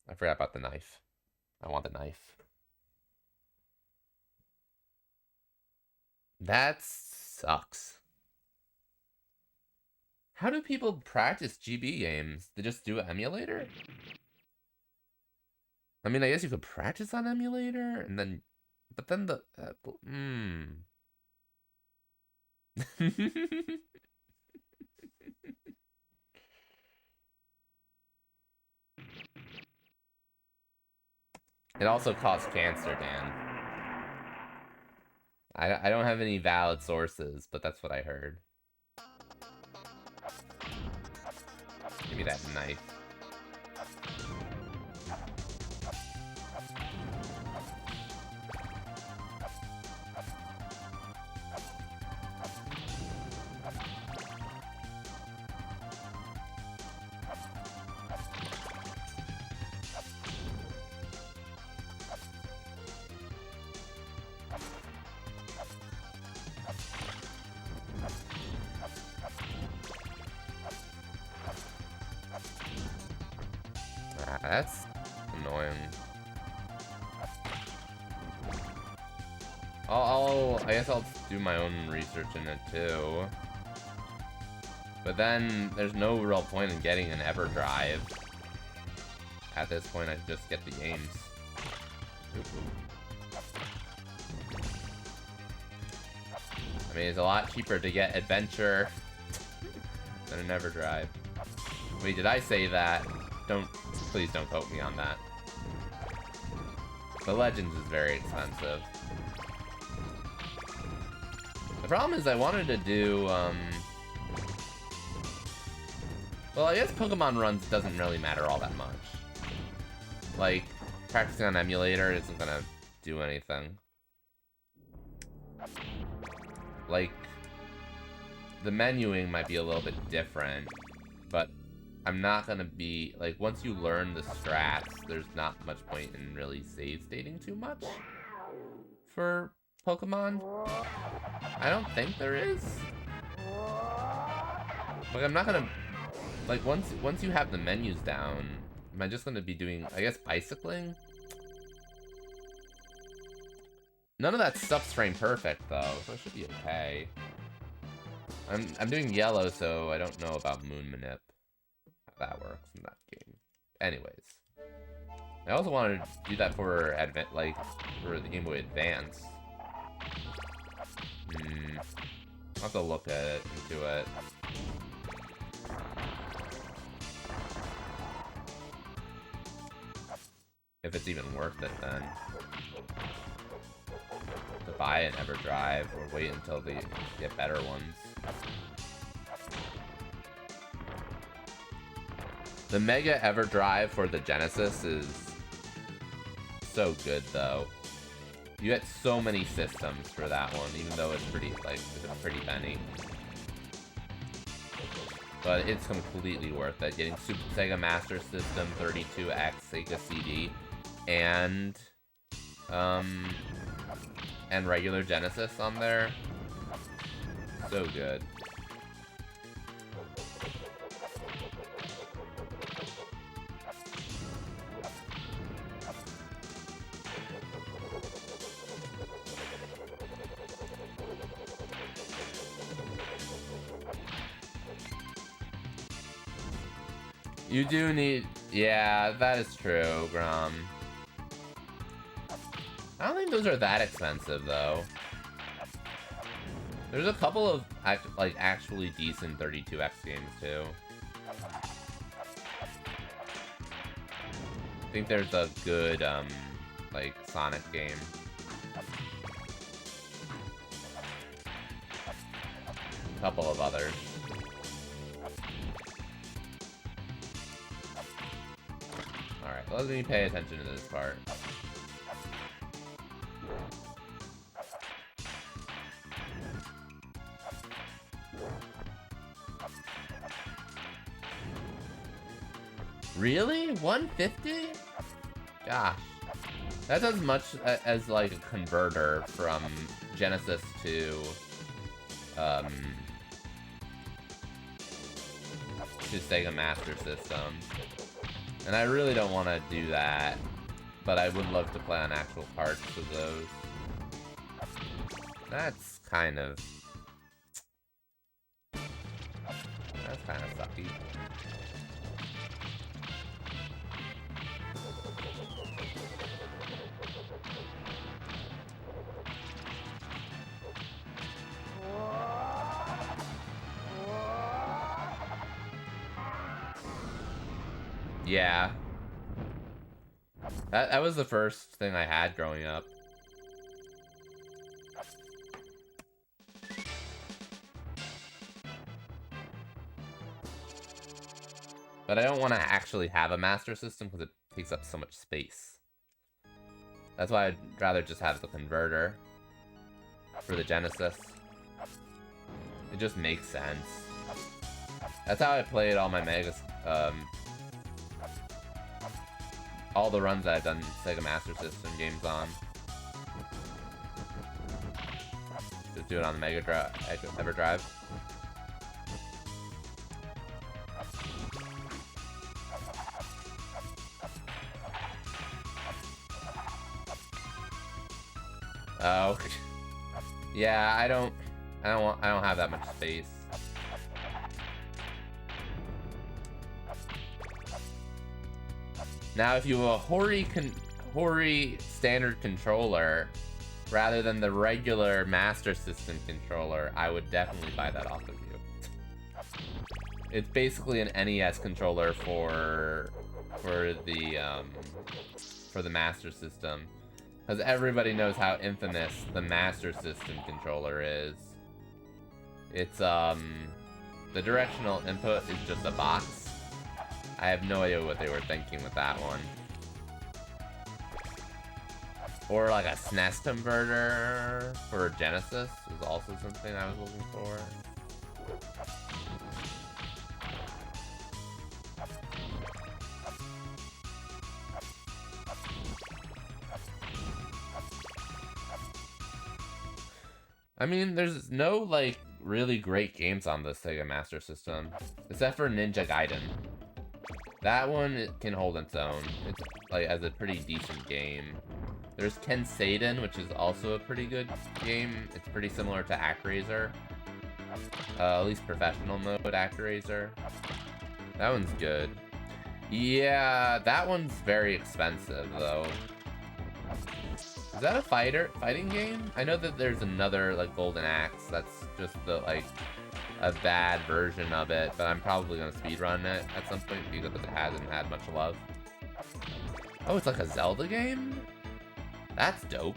I forgot about the knife. I want the knife. That sucks. How do people practice GB games? They just do an emulator? I mean, I guess you could practice on emulator, and then... But then the... It also causes cancer, Dan. I don't have any valid sources, but that's what I heard. Give me that knife. That's annoying. I guess I'll do my own research in it too. But then there's no real point in getting an EverDrive. At this point, I just get the games. I mean, it's a lot cheaper to get Adventure than an EverDrive. Wait, did I say that? Please don't quote me on that. The Legends is very expensive. The problem is I wanted to do, well, I guess Pokemon runs doesn't really matter all that much. Like, practicing on emulator isn't gonna do anything. Like, the menuing might be a little bit different, but I'm not gonna be, like, once you learn the strats, there's not much point in really save stating too much for Pokemon. I don't think there is. Like, I'm not gonna, like, once you have the menus down, am I just gonna be doing, I guess, bicycling? None of that stuff's frame perfect, though, so it should be okay. I'm doing yellow, so I don't know about Moon Manip. That works in that game. Anyways, I also wanted to do that for for the Game Boy Advance. I'll have to look into it. If it's even worth it, then to buy an EverDrive or wait until they get better ones. The Mega EverDrive for the Genesis is so good, though. You get so many systems for that one, even though it's pretty penny. But it's completely worth it. Getting Super Sega Master System, 32X Sega CD, and regular Genesis on there. So good. You do need... Yeah, that is true, Grom. I don't think those are that expensive, though. There's a couple of, actually decent 32X games, too. I think there's a good, Sonic game. A couple of others. Alright, let me pay attention to this part. Really? 150? Gosh. That's as much as, like, a converter from Genesis to Sega Master System. And I really don't want to do that, but I would love to play on actual carts of those. That's kind of sucky. Yeah. That was the first thing I had growing up. But I don't want to actually have a Master System because it takes up so much space. That's why I'd rather just have the converter for the Genesis. It just makes sense. That's how I played all my all the runs that I've done Sega Master System games on. Just do it on the EverDrive. Oh, yeah. I don't have that much space. Now, if you have a Hori standard controller rather than the regular Master System controller, I would definitely buy that off of you. It's basically an NES controller for the Master System, because everybody knows how infamous the Master System controller is. It's the directional input is just a box. I have no idea what they were thinking with that one. Or like a SNES converter for Genesis was also something I was looking for. I mean, there's no like really great games on the Sega Master System, except for Ninja Gaiden. That one can hold its own. It's like as a pretty decent game. There's Ken Seiden, which is also a pretty good game. It's pretty similar to ActRaiser. At least professional mode ActRaiser. That one's good. Yeah, that one's very expensive though. Is that a fighting game? I know that there's another like Golden Axe that's just the like a bad version of it, but I'm probably gonna speedrun it at some point because it hasn't had much love. Oh, it's like a Zelda game? That's dope.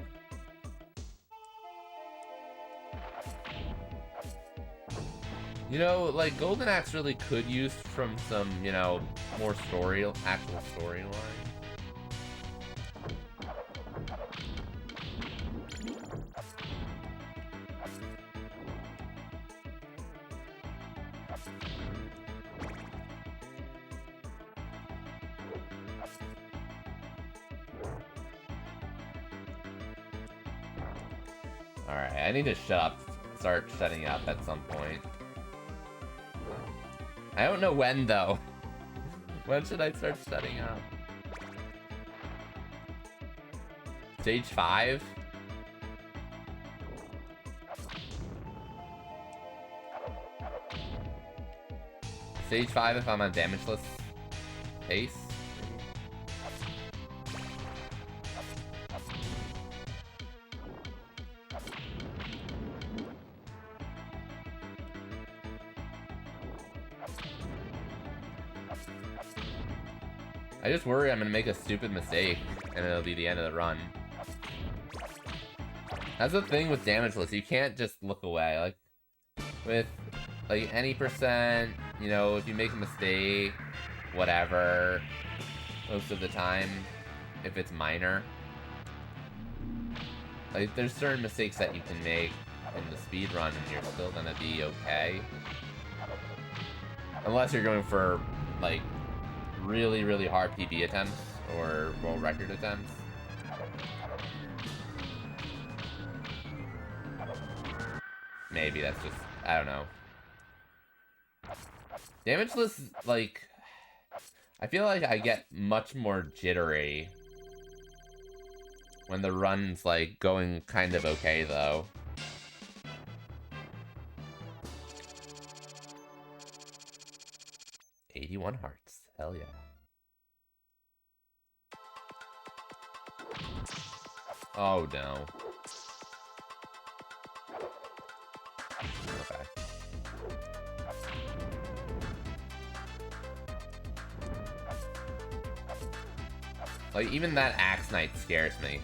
You know, like Golden Axe really could use from some, you know, more actual storyline. Alright, I need to start shutting up at some point. I don't know when, though. When should I start shutting up? Stage 5? Stage 5 if I'm on damageless pace? I just worry I'm gonna make a stupid mistake and it'll be the end of the run. That's the thing with damageless, you can't just look away. Like, with like any percent, you know, if you make a mistake, whatever, most of the time, if it's minor. Like, there's certain mistakes that you can make in the speedrun and you're still gonna be okay. Unless you're going for, like, really, really hard PB attempts or world record attempts. Maybe that's just, I don't know. Damageless, like, I feel like I get much more jittery when the run's, like, going kind of okay, though. $81 hearts. Hell yeah. Oh, no. Okay. Like, even that Axe Knight scares me.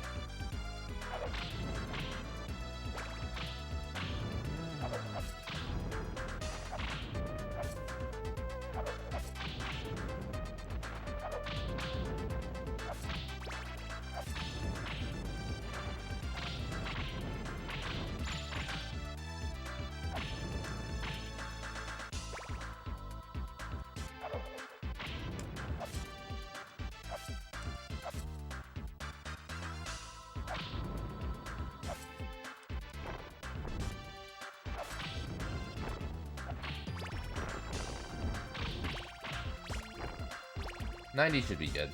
$90 should be good.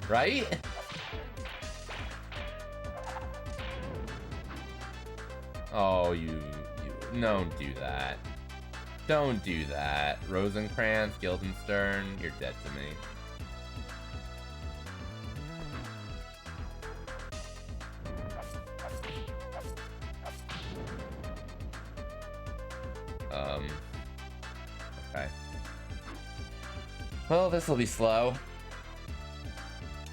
Right? Oh, you don't do that. Don't do that. Rosencrantz, Guildenstern, you're dead to me. Okay. Well, this will be slow.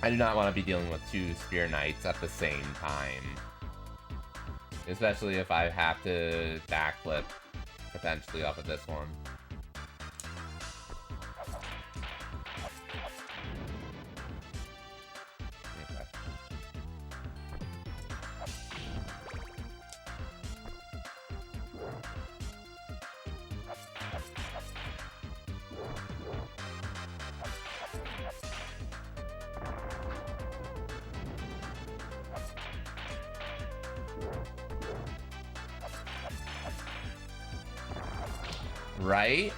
I do not want to be dealing with 2 Spear Knights at the same time. Especially if I have to backflip, potentially, off of this one. Okay. Right?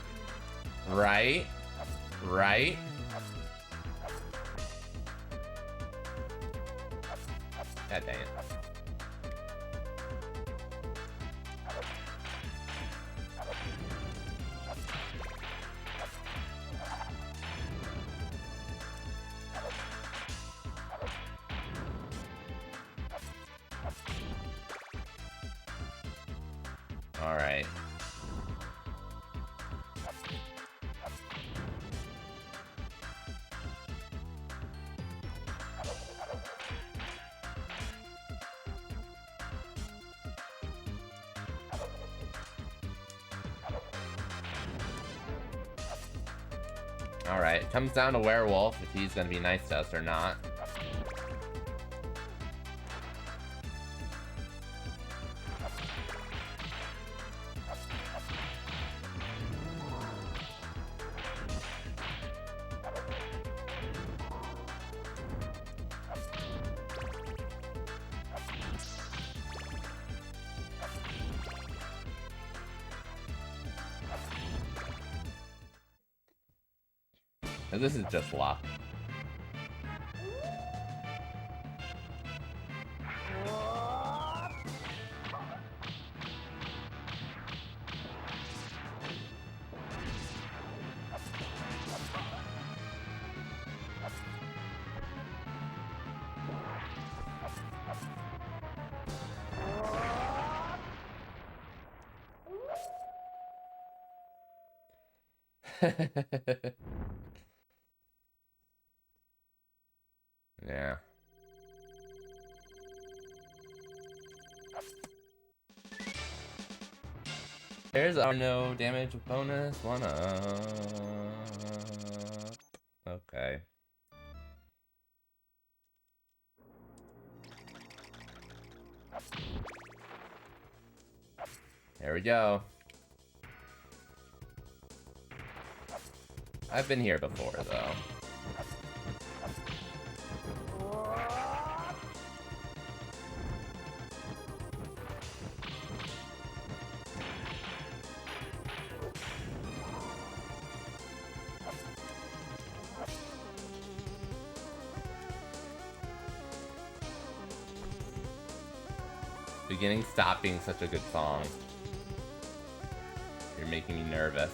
Right? Right? God dang it. All right. Alright, it comes down to Werewolf, if he's gonna be nice to us or not. And this is just luck. Yeah. There's our no damage bonus 1-up. Okay. There we go. I've been here before, though. Beginning Stop being such a good song. You're making me nervous.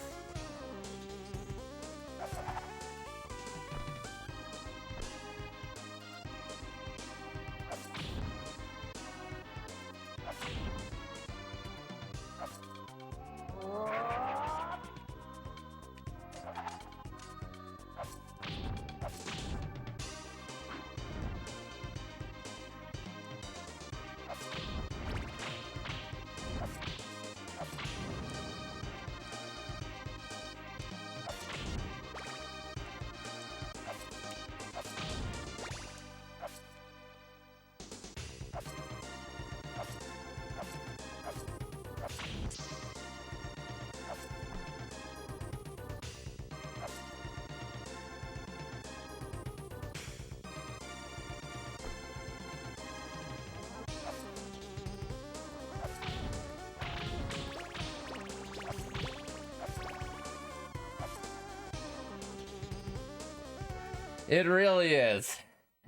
It really is.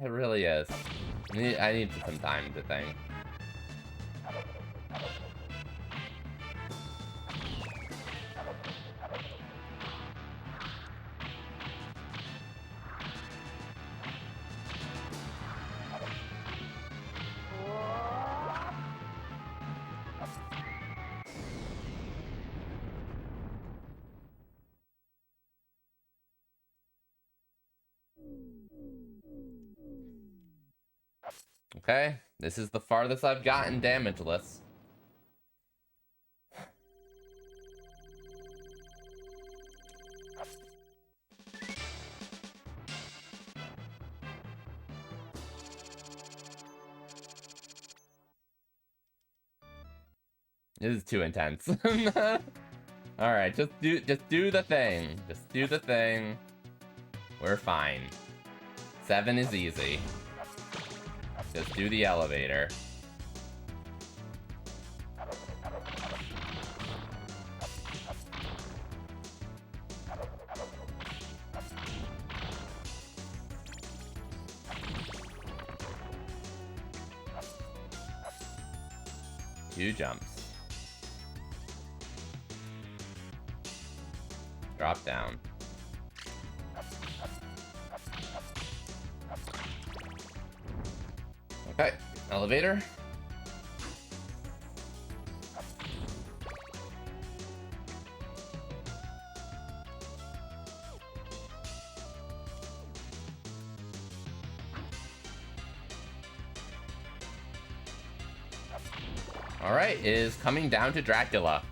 It really is. I need some time to think. Okay, this is the farthest I've gotten damageless. This is too intense. Alright, just do the thing. Just do the thing. We're fine. 7 is easy. Just do the elevator. Two jumps. Drop down. Okay, elevator. All right, it is coming down to Dracula.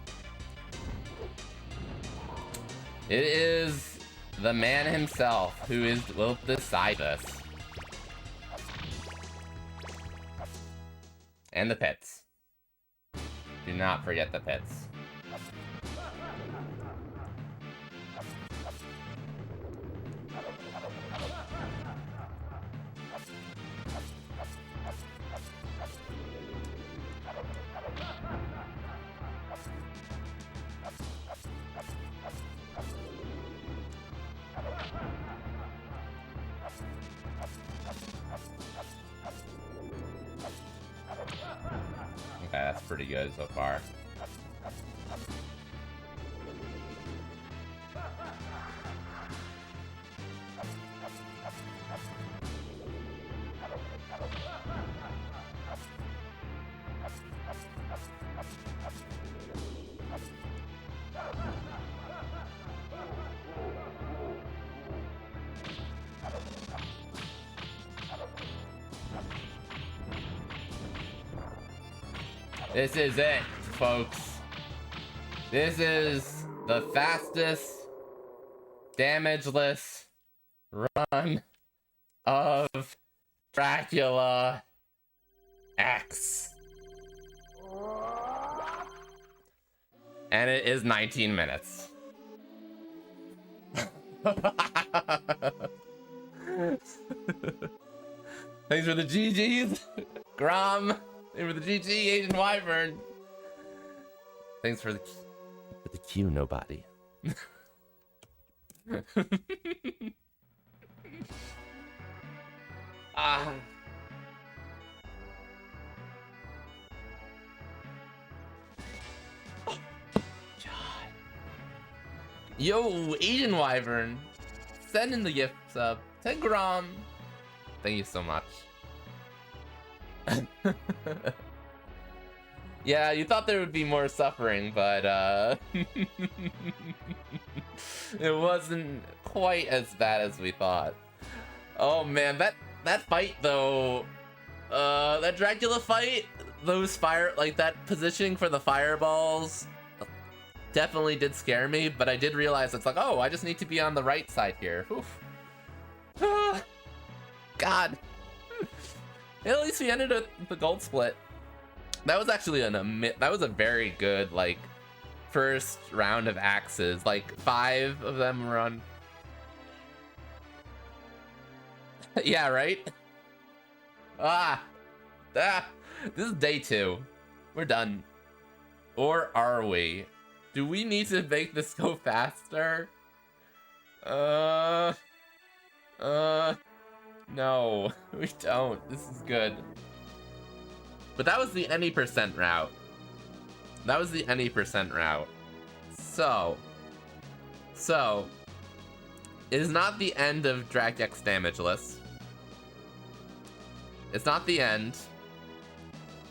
It is the man himself who will decide this. And the pits. Do not forget the pits. Okay, that's pretty good so far. This is it, folks. This is the fastest damageless run of Dracula X. And it is 19 minutes. Thanks for the GGs, Grom. Thanks for the GG, Asian Wyvern. Thanks for the Q, nobody. Yo, Asian Wyvern, send in the gift sub. 10 gram. Thank you so much. Yeah, you thought there would be more suffering, but it wasn't quite as bad as we thought. Oh man, that fight though, that Dracula fight, those that positioning for the fireballs definitely did scare me, but I did realize it's like, oh, I just need to be on the right side here. Oof. God. At least we ended the gold split. That was actually that was a very good, like, first round of axes. Like, 5 of them were on. Yeah, right? This is day 2. We're done. Or are we? Do we need to make this go faster? No, we don't. This is good. But that was the any percent route. That was the any percent route. So, it is not the end of DracX Damageless. It's not the end.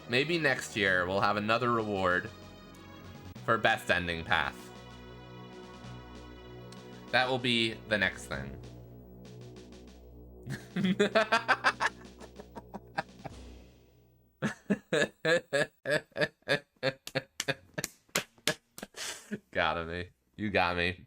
Maybe next year we'll have another reward for best ending path. That will be the next thing. Got me. You got me.